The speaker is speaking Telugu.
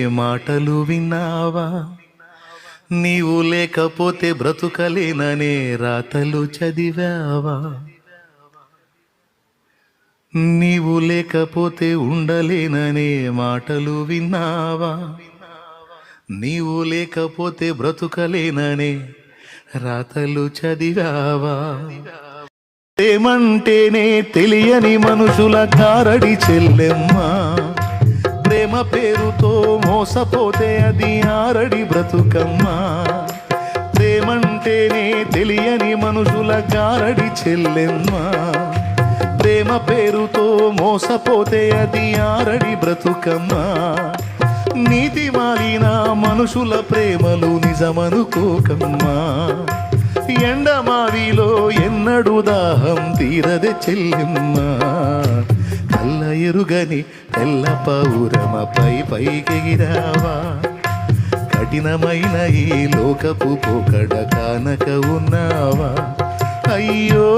మాటలు విన్నావా? నీవు లేకపోతే బ్రతుకలేననే రాతలు చదివావా? నీవు లేకపోతే ఉండలేననే మాటలు విన్నావా? నీవు లేకపోతే బ్రతుకలేననే రాతలు చదివావా? ప్రేమంటేనే తెలియని మనుషుల కారడి చెల్లెమ్మా, ప్రేమ పేరుతో మోసపోతే అది ఆరడి బ్రతుకమ్మా. ప్రేమంటేనే తెలియని మనుషుల గారడి చెల్లెమ్మా, ప్రేమ పేరుతో మోసపోతే అది ఆరడి బ్రతుకమ్మా. నీతి మాలిన మనుషుల ప్రేమలు నిజమనుకోకమ్మా. ఎండమావిలో ఎన్నడు దాహం తీరదే చెల్లెమ్మా. కళ్ళ ఎరుగని తెల్ల పౌరమపై పైకెగిరావా? కఠినమైన ఈ లోకపు పోకడ కానక ఉన్నావా? అయ్యో